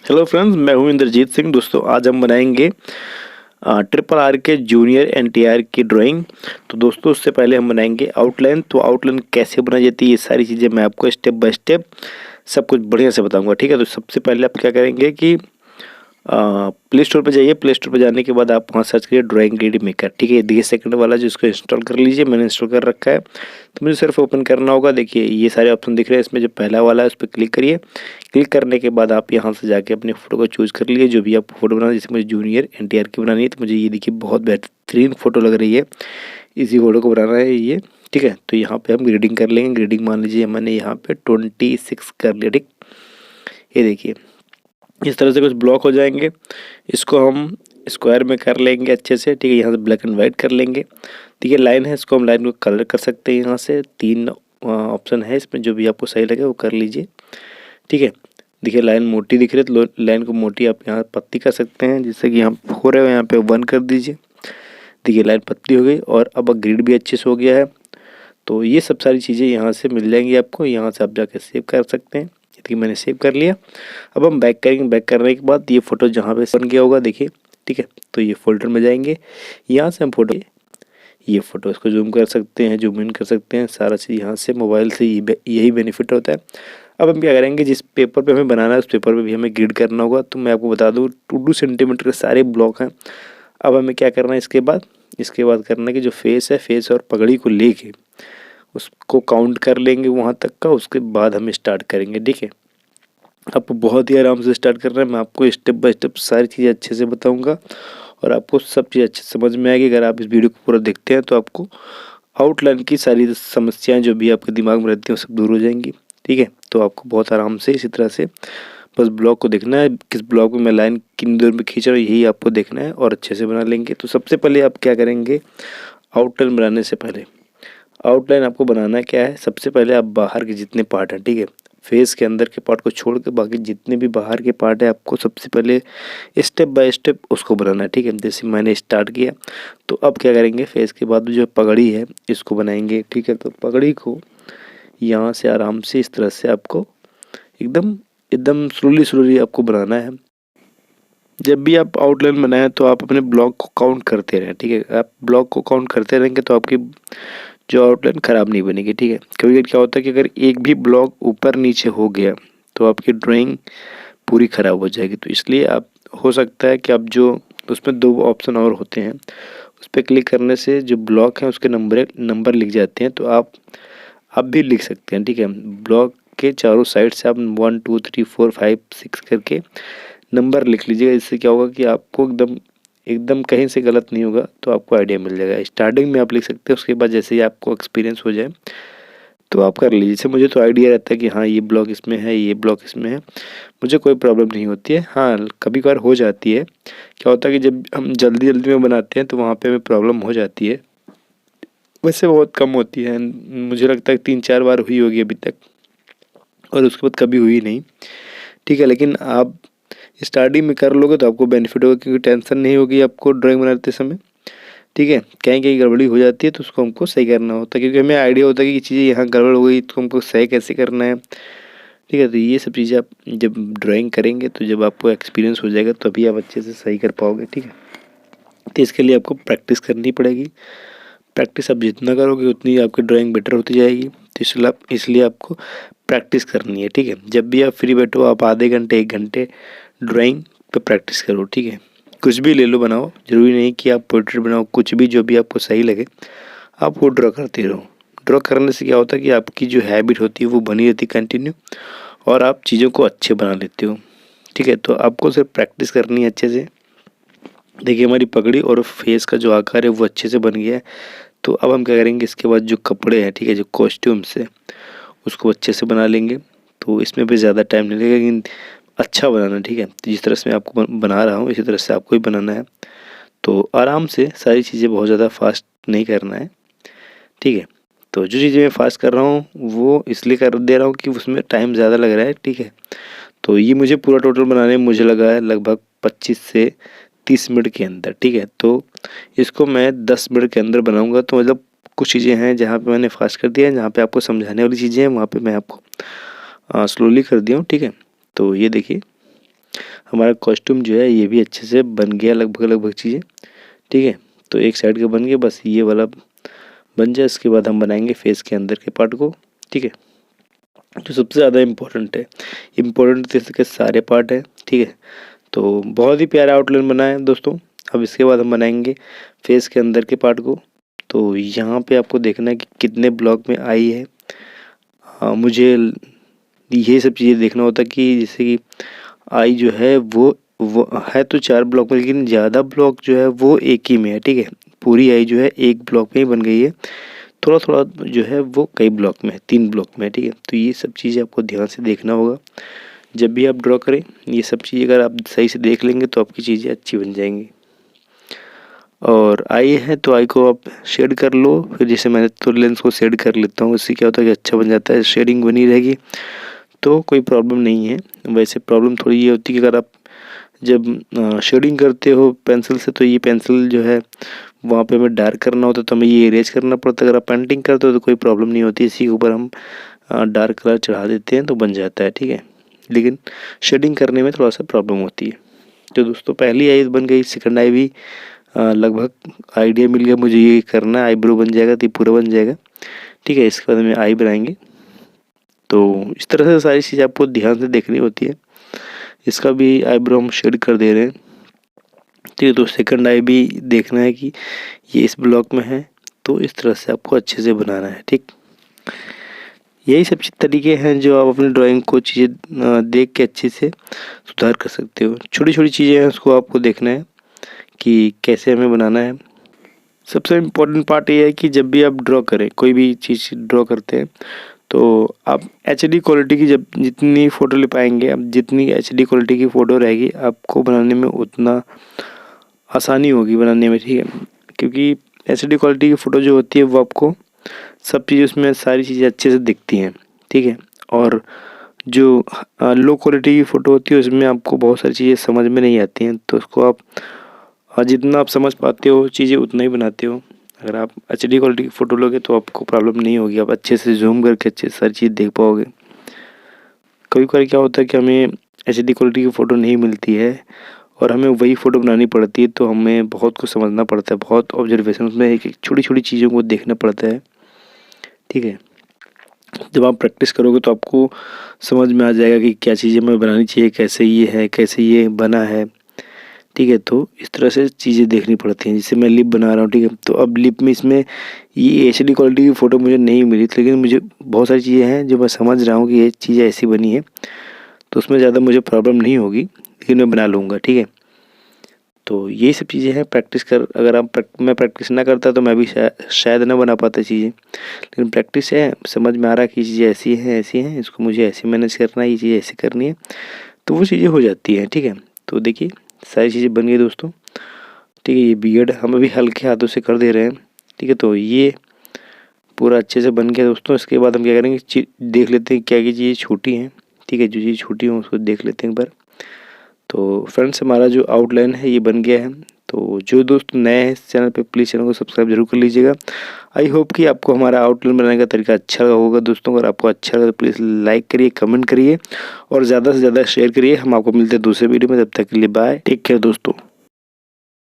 Hello friends, मैं हूं इंद्रजीत सिंह। दोस्तों, आज हम बनाएंगे ट्रिपल आर के जूनियर एनटीआर की ड्राइंग। तो दोस्तों, उससे पहले हम बनाएंगे आउटलाइन। तो आउटलाइन कैसे बनाई जाती है, ये सारी चीज़ें मैं आपको स्टेप बाय स्टेप सब कुछ बढ़िया से बताऊंगा। ठीक है, तो सबसे पहले आप क्या करेंगे कि प्ले स्टोर पर जाइए। प्ले स्टोर पर जाने के बाद आप वहाँ सर्च करिए ड्राइंग रेडी मेकर। ठीक है, देखिए सेकंड वाला जो, इसको इंस्टॉल कर लीजिए। मैंने इंस्टॉल कर रखा है, तो मुझे सिर्फ ओपन करना होगा। देखिए ये सारे ऑप्शन दिख रहे हैं, इसमें जो पहला वाला है उस पर क्लिक करिए। क्लिक करने के बाद आप यहाँ से जाके अपने फ़ोटो को चूज़ कर लीजिए, जो भी आपको फ़ोटो बनाना है। जैसे मुझे जूनियर एनटीआर की बनानी है, तो मुझे ये देखिए बहुत बेहतरीन फ़ोटो लग रही है, इसी फ़ोटो को बनाना है ये। ठीक है, तो यहाँ पे हम ग्रेडिंग कर लेंगे। ग्रेडिंग मान लीजिए मैंने यहाँ पे 26 कर लिया। ठीक, ये देखिए इस तरह से कुछ ब्लॉक हो जाएंगे। इसको हम स्क्वायर में कर लेंगे अच्छे से। ठीक है, यहाँ से ब्लैक एंड वाइट कर लेंगे। ठीक है, लाइन है, इसको हम लाइन को कलर कर सकते हैं। यहाँ से 3 ऑप्शन है, इसमें जो भी आपको सही लगे वो कर लीजिए। ठीक है, देखिए लाइन मोटी दिख रही है, तो लाइन को मोटी आप यहाँ पत्ती कर सकते हैं। जैसे कि यहाँ 4 है, यहाँ पे 1 कर दीजिए। देखिए लाइन पतली हो गई और अब ग्रिड भी अच्छे से हो गया है। तो ये सब सारी चीज़ें यहाँ से मिल जाएंगी आपको। यहाँ से आप जाके सेव कर सकते हैं। देखिए मैंने सेव कर लिया। अब हम बैक करेंगे। बैक करने के बाद ये फ़ोटो जहाँ पे बन गया होगा देखिए। ठीक है, तो ये फोल्डर में जाएंगे। यहाँ से हम फोटो, ये फ़ोटो इसको जूम कर सकते हैं, जूम इन कर सकते हैं। सारा चीज़ यहाँ से मोबाइल से यही बेनिफिट होता है। अब हम क्या करेंगे, जिस पेपर पे हमें बनाना है उस पेपर पे भी हमें ग्रिड करना होगा। तो मैं आपको बता दूँ 2 सेंटीमीटर के सारे ब्लॉक हैं। अब हमें क्या करना है, इसके बाद करना है कि जो फेस है, फेस और पगड़ी को लेके उसको काउंट कर लेंगे वहाँ तक का। उसके बाद हम स्टार्ट करेंगे। ठीक है, आपको बहुत ही आराम से स्टार्ट करना है। मैं आपको स्टेप बाय स्टेप सारी चीज़ें अच्छे से बताऊंगा और आपको सब चीज़ अच्छे से समझ में आएगी। अगर आप इस वीडियो को पूरा देखते हैं तो आपको आउटलाइन की सारी समस्याएं जो भी आपके दिमाग में रहती हैं वो सब दूर हो जाएंगी। ठीक है, तो आपको बहुत आराम से इसी तरह से बस ब्लॉक को देखना है, किस ब्लॉक में मैं लाइन किन दूर में खींच रहा हूँ, यही आपको देखना है और अच्छे से बना लेंगे। तो सबसे पहले आप क्या करेंगे, आउटलाइन बनाने से पहले आउटलाइन आपको बनाना क्या है, सबसे पहले आप बाहर के जितने पार्ट हैं, ठीक है, फेस के अंदर के पार्ट को छोड़ के बाकी जितने भी बाहर के पार्ट है आपको सबसे पहले स्टेप बाय स्टेप उसको बनाना है। ठीक है, जैसे मैंने स्टार्ट किया। तो अब क्या करेंगे, फेस के बाद जो पगड़ी है इसको बनाएंगे। ठीक है, तो पगड़ी को यहाँ से आराम से इस तरह से आपको एकदम एकदम स्लोली आपको बनाना है। जब भी आप आउटलाइन बनाएं तो आप अपने ब्लॉक को काउंट करते रहें। ठीक है, आप ब्लॉक को काउंट करते रहेंगे तो आपकी जो आउटलाइन ख़राब नहीं बनेगी। ठीक है, कभी कभी क्या होता है कि अगर एक भी ब्लॉक ऊपर नीचे हो गया तो आपकी ड्राइंग पूरी ख़राब हो जाएगी। तो इसलिए आप, हो सकता है कि आप जो उसमें 2 ऑप्शन और होते हैं, उस पर क्लिक करने से जो ब्लॉक हैं उसके नंबर लिख जाते हैं। तो आप भी लिख सकते हैं। ठीक है, ब्लॉक के चारों साइड से आप 1 2 3 4 5 6 करके नंबर लिख लीजिएगा। इससे क्या होगा कि आपको एकदम एकदम कहीं से गलत नहीं होगा, तो आपको आइडिया मिल जाएगा। स्टार्टिंग में आप लिख सकते हैं, उसके बाद जैसे ही आपको एक्सपीरियंस हो जाए तो आप कर लीजिए। जैसे मुझे तो आइडिया रहता है कि हाँ ये ब्लॉक इसमें है, ये ब्लॉक इसमें है, मुझे कोई प्रॉब्लम नहीं होती है। हाँ कभी कभार हो जाती है, क्या होता है कि जब हम जल्दी जल्दी में बनाते हैं तो वहाँ पे हमें प्रॉब्लम हो जाती है। वैसे बहुत कम होती है, मुझे लगता है 3-4 बार हुई होगी अभी तक, और उसके बाद कभी हुई नहीं। ठीक है, लेकिन आप स्टार्टिंग में कर लोगे तो आपको बेनिफिट होगा, क्योंकि टेंशन नहीं होगी आपको ड्राइंग बनाते समय। ठीक है, कहीं कहीं गड़बड़ी हो जाती है तो उसको हमको सही करना होता है, क्योंकि हमें आइडिया होता है कि ये चीज़ें यहाँ गड़बड़ हो गई तो हमको सही कैसे करना है। ठीक है, तो ये सब चीज़ें आप जब ड्राइंग करेंगे तो जब आपको एक्सपीरियंस हो जाएगा तभी आप अच्छे से सही कर पाओगे। ठीक है, तो इसके लिए आपको प्रैक्टिस करनी पड़ेगी। प्रैक्टिस आप जितना करोगे उतनी आपकी ड्राइंग बेटर होती जाएगी। तो इसलिए आपको प्रैक्टिस करनी है। ठीक है, जब भी आप फ्री बैठो आप आधे घंटे 1 घंटे ड्राइंग पे प्रैक्टिस करो। ठीक है, कुछ भी ले लो बनाओ, ज़रूरी नहीं कि आप पोर्ट्रेट बनाओ, कुछ भी जो भी आपको सही लगे आप वो ड्रॉ करते रहो। ड्रॉ करने से क्या होता है कि आपकी जो हैबिट होती है वो बनी रहती है कंटिन्यू, और आप चीज़ों को अच्छे बना लेते हो। ठीक है, तो आपको सिर्फ प्रैक्टिस करनी है अच्छे से। देखिए हमारी पगड़ी और फेस का जो आकार है वो अच्छे से बन गया है। तो अब हम क्या करेंगे, इसके बाद जो कपड़े हैं, ठीक है, जो कॉस्ट्यूम्स है उसको अच्छे से बना लेंगे। तो इसमें भी ज़्यादा टाइम नहीं लगेगा, लेकिन अच्छा बनाना है। ठीक है, तो जिस तरह से मैं आपको बना रहा हूँ इसी तरह से आपको भी बनाना है। तो आराम से सारी चीज़ें, बहुत ज़्यादा फास्ट नहीं करना है। ठीक है, तो जो चीज़ें मैं फास्ट कर रहा हूँ वो इसलिए कर दे रहा हूँ कि उसमें टाइम ज़्यादा लग रहा है। ठीक है, तो ये मुझे पूरा टोटल बनाने में मुझे लगा है लगभग 25 से 30 मिनट के अंदर। ठीक है, तो इसको मैं 10 मिनट के अंदर बनाऊंगा। तो मतलब कुछ चीज़ें हैं जहाँ पे मैंने फास्ट कर दिया है, जहाँ पे आपको समझाने वाली चीज़ें हैं वहाँ पे मैं आपको स्लोली कर दिया हूँ। ठीक है, तो ये देखिए हमारा कॉस्ट्यूम जो है ये भी अच्छे से बन गया लगभग चीज़ें, ठीक है। तो एक साइड का बन गया, बस ये वाला बन जाए, इसके बाद हम बनाएंगे फेस के अंदर के पार्ट को, ठीक है। जो सबसे ज़्यादा इम्पोर्टेंट है, इम्पोर्टेंट तो इसके सारे पार्ट हैं, ठीक है। तो बहुत ही प्यारा आउटलाइन बना है दोस्तों। अब इसके बाद हम बनाएंगे फेस के अंदर के पार्ट को। तो यहाँ पे आपको देखना है कि कितने ब्लॉक में आई है। मुझे ये सब चीज़ें देखना होता है कि जैसे कि आई जो है वो है तो 4 ब्लॉक में, लेकिन ज़्यादा ब्लॉक जो है वो एक ही में है, ठीक है। पूरी आई जो है एक ब्लॉक में ही बन गई है, थोड़ा थोड़ा जो है वो कई ब्लॉक में है, 3 ब्लॉक में है, ठीक है। तो ये सब चीज़ें आपको ध्यान से देखना होगा जब भी आप ड्रॉ करें। ये सब चीज़ें अगर आप सही से देख लेंगे तो आपकी चीज़ें अच्छी बन जाएंगी। और आई है तो आई को आप शेड कर लो, फिर जैसे मैंने तो लेंस को शेड कर लेता हूँ, इससे क्या होता है कि अच्छा बन जाता है, शेडिंग बनी रहेगी तो कोई प्रॉब्लम नहीं है। वैसे प्रॉब्लम थोड़ी ये होती है कि अगर आप जब शेडिंग करते हो पेंसिल से, तो ये पेंसिल जो है वहाँ पे हमें डार्क करना होता है तो हमें ये इरेज करना पड़ता है। अगर आप पेंटिंग करते हो तो कोई प्रॉब्लम नहीं होती, इसी के ऊपर हम डार्क कलर चढ़ा देते हैं तो बन जाता है, ठीक है। लेकिन शेडिंग करने में थोड़ा सा प्रॉब्लम होती है। तो दोस्तों पहली आई बन गई, सेकंड आई भी लगभग आइडिया मिल गया मुझे, ये करना आईब्रो बन जाएगा तो ये पूरा बन जाएगा, ठीक है। इसके बाद हमें आई बनाएंगे। तो इस तरह से सारी चीज़ आपको ध्यान से देखनी होती है। इसका भी आईब्रो हम शेड कर दे रहे हैं, ठीक है। तो सेकंड आई भी देखना है कि ये इस ब्लॉक में है, तो इस तरह से आपको अच्छे से बनाना है, ठीक। यही सब तरीके हैं जो आप अपनी ड्राइंग को चीज़ें देख के अच्छे से सुधार कर सकते हो। छोटी छोटी चीज़ें हैं उसको आपको देखना है कि कैसे हमें बनाना है। सबसे इम्पोर्टेंट पार्ट ये है कि जब भी आप ड्रॉ करें, कोई भी चीज़ ड्रॉ करते हैं, तो आप एचडी क्वालिटी की जब जितनी फ़ोटो ले पाएंगे, अब जितनी एचडी क्वालिटी की फ़ोटो रहेगी आपको बनाने में उतना आसानी होगी बनाने में, ठीक है। क्योंकि एचडी क्वालिटी की फ़ोटो जो होती है वो आपको सब चीज़ उसमें सारी चीज़ें अच्छे से दिखती हैं, ठीक है। और जो लो क्वालिटी की फ़ोटो होती है उसमें आपको बहुत सारी चीज़ें समझ में नहीं आती हैं, तो उसको आप जितना आप समझ पाते हो चीज़ें उतना ही बनाते हो। अगर आप एचडी क्वालिटी की फ़ोटो लोगे तो आपको प्रॉब्लम नहीं होगी, आप अच्छे से जूम करके अच्छे से सारी चीज़ देख पाओगे। कभी-कभार क्या होता है कि हमें एचडी क्वालिटी की फ़ोटो नहीं मिलती है और हमें वही फ़ोटो बनानी पड़ती है, तो हमें बहुत कुछ समझना पड़ता है, बहुत ऑब्जर्वेशन उसमें एक-एक छोटी-छोटी चीज़ों को देखना पड़ता है, ठीक है। जब आप प्रैक्टिस करोगे तो आपको समझ में आ जाएगा कि क्या चीज़ें हमें बनानी चाहिए, कैसे ये है, कैसे ये बना है, ठीक है। तो इस तरह से चीज़ें देखनी पड़ती हैं। जैसे मैं लिप बना रहा हूँ, ठीक है। तो अब लिप में इसमें ये एचडी क्वालिटी की फ़ोटो मुझे नहीं मिली थी, लेकिन मुझे बहुत सारी चीज़ें हैं जो मैं समझ रहा हूँ कि ये चीज़ ऐसी बनी है, तो उसमें ज़्यादा मुझे प्रॉब्लम नहीं होगी, लेकिन मैं बना लूँगा, ठीक है। तो यही सब चीज़ें हैं, प्रैक्टिस कर अगर आप मैं प्रैक्टिस ना करता तो मैं भी शायद ना बना पाता चीज़ें, लेकिन प्रैक्टिस है, समझ में आ रहा है कि चीज़ें ऐसी हैं, इसको मुझे ऐसे मैनेज करना है, ये चीज़ ऐसे करनी है, तो वो चीज़ें हो जाती हैं, ठीक है। तो देखिए सारी चीज़ें बन गई दोस्तों, ठीक है। ये बियर्ड हम अभी हल्के हाथों से कर दे रहे हैं, ठीक है। तो ये पूरा अच्छे से बन गया दोस्तों। इसके बाद हम क्या करेंगे, देख लेते हैं क्या क्या चीज़ें छोटी हैं, ठीक है। जो चीज़ छोटी हो उसको देख लेते हैं एक बार। तो फ्रेंड्स हमारा जो आउटलाइन है ये बन गया है। तो जो दोस्त नए हैं इस चैनल पे प्लीज़ चैनल को सब्सक्राइब जरूर कर लीजिएगा। आई होप कि आपको हमारा आउटलाइन बनाने का तरीका अच्छा होगा दोस्तों। अगर आपको अच्छा लगा तो प्लीज़ लाइक करिए, कमेंट करिए और ज़्यादा से ज़्यादा शेयर करिए। हम आपको मिलते हैं दूसरे वीडियो में, तब तक के लिए बाय, टेक केयर दोस्तों।